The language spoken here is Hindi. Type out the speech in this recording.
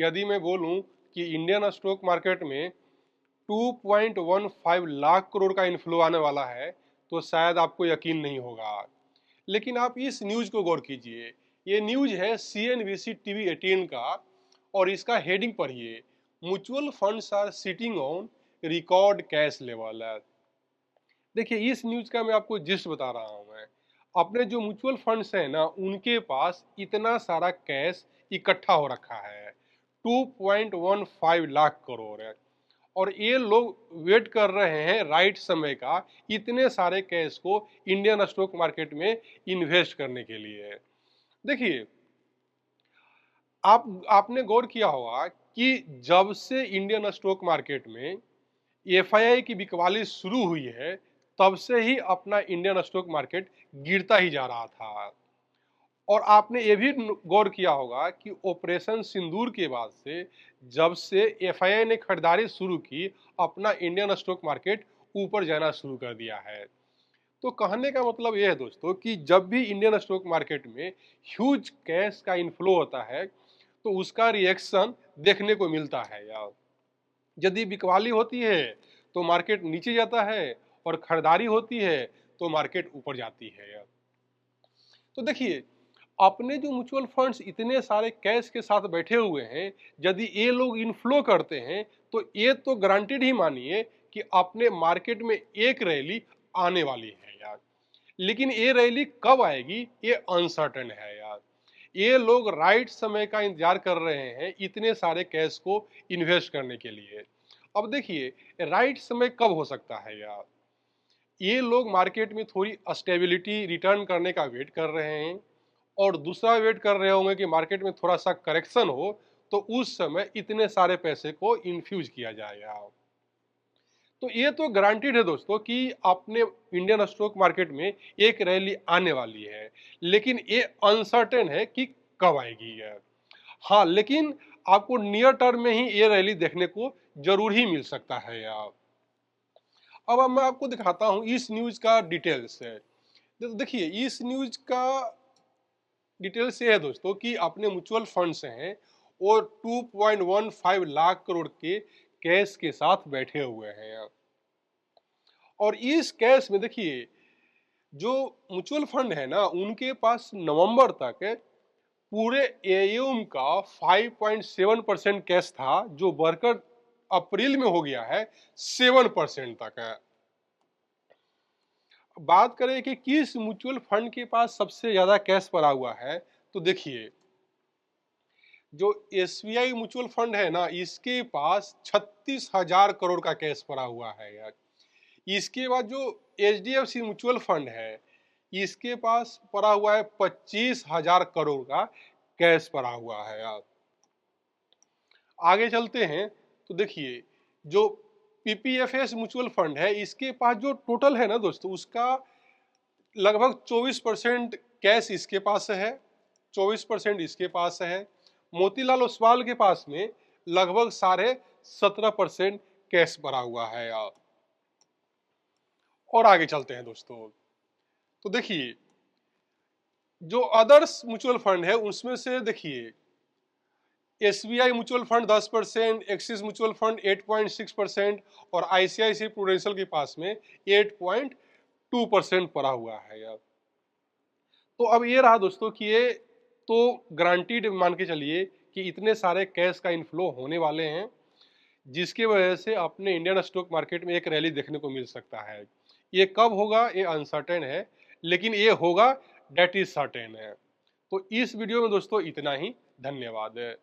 यदि मैं बोलूं कि इंडियन स्टॉक मार्केट में 2.15 लाख करोड़ का इन्फ्लो आने वाला है तो शायद आपको यकीन नहीं होगा। लेकिन आप इस न्यूज़ को गौर कीजिए। ये न्यूज़ है CNBC TV 18 का और इसका हेडिंग पढ़िए, mutual funds are sitting on record cash level. देखिए इस न्यूज़ का मैं आपको जिस्ट बता रहा हूँ। मैं अपने जो म्यूचुअल फंड्स हैं ना, उनके पास इतना सारा कैश इकट्ठा हो रखा है, 2.15 लाख करोड़ है। और ये लोग वेट कर रहे हैं राइट समय का इतने सारे कैश को इंडियन स्टॉक मार्केट में इन्वेस्ट करने के लिए। देखिए आपने गौर किया होगा कि जब से इंडियन स्टॉक मार्केट में FII की बिकवाली शुरू हुई है तब से ही अपना इंडियन स्टॉक मार्केट गिरता ही जा रहा था। और आपने ये भी गौर किया होगा कि ऑपरेशन सिंदूर के बाद से जब से FII ने खरीदारी शुरू की, अपना इंडियन स्टॉक मार्केट ऊपर जाना शुरू कर दिया है। तो कहने का मतलब यह है दोस्तों कि जब भी इंडियन स्टॉक मार्केट में ह्यूज कैश का इनफ्लो होता है तो उसका रिएक्शन देखने को मिलता है यार। यदि बिकवाली होती है तो मार्केट नीचे जाता है और खरीदारी होती है तो मार्केट ऊपर जाती है यार। तो देखिए अपने जो म्यूचुअल फंड्स इतने सारे कैश के साथ बैठे हुए हैं, यदि ये लोग इनफ्लो करते हैं तो ये तो गारंटेड ही मानिए कि अपने मार्केट में एक रैली आने वाली है यार। लेकिन ये रैली कब आएगी ये अनसर्टेन है यार। ये लोग राइट समय का इंतजार कर रहे हैं इतने सारे कैश को इन्वेस्ट करने के लिए। अब देखिए राइट समय कब हो सकता है यार। ये लोग मार्केट में थोड़ी स्टेबिलिटी रिटर्न करने का वेट कर रहे हैं और दूसरा वेट कर रहे होंगे कि मार्केट में थोड़ा सा करेक्शन हो तो उस समय इतने सारे पैसे को इन्फ्यूज किया जाएगा। तो ये तो गारंटीड है दोस्तों कि अपने इंडियन स्टॉक मार्केट में एक रैली आने वाली है, लेकिन ये अनसर्टेन है कि कब आएगी है। हाँ, लेकिन आपको नियर टर्म में ही ये रैली देखने को जरूर ही मिल सकता है यार। अब मैं आपको दिखाता हूँ इस न्यूज का डिटेल्स है। देखिए इस न्यूज का डिटेल्स ये है दोस्तों कि अपने म्यूचुअल फंड्स हैं और 2.15 लाख करोड़ के कैश के साथ बैठे हुए हैं। और इस कैश में देखिए जो म्यूचुअल फंड है ना, उनके पास नवंबर तक पूरे AUM का 5.7% कैश था, जो बढ़कर अप्रैल में हो गया है 7% तक है। बात करें कि किस म्यूचुअल फंड के पास सबसे ज्यादा कैश पड़ा हुआ है, तो देखिए जो SBI म्यूचुअल फंड है ना, इसके पास 36,000 करोड़ का कैश पड़ा हुआ है यार। इसके बाद जो HDFC म्यूचुअल फंड है, इसके पास पड़ा हुआ है 25,000 करोड़ का कैश पड़ा हुआ है यार। आगे चलते हैं तो देखिए जो PPFS म्यूचुअल फंड है, इसके पास जो टोटल है ना दोस्तों, उसका लगभग 24% कैश इसके पास है, 24% इसके पास है। मोतीलाल ओसवाल के पास में लगभग 17.5% कैश पड़ा हुआ है यार। और आगे चलते हैं दोस्तों तो देखिए जो अदर्स म्यूचुअल फंड है उसमें से देखिए SBI mutual fund 10%, axis mutual fund 8.6% और ICICI प्रूडेंशियल के पास में 8.2% पड़ा हुआ है यार। तो अब ये रहा दोस्तों कि ये तो गारंटीड मान के चलिए कि इतने सारे कैश का इनफ्लो होने वाले हैं, जिसकी वजह से अपने इंडियन स्टॉक मार्केट में एक रैली देखने को मिल सकता है। ये कब होगा ये अनसर्टेन है, लेकिन ये होगा डेट इज सर्टेन है। तो इस वीडियो में दोस्तों इतना ही। धन्यवाद।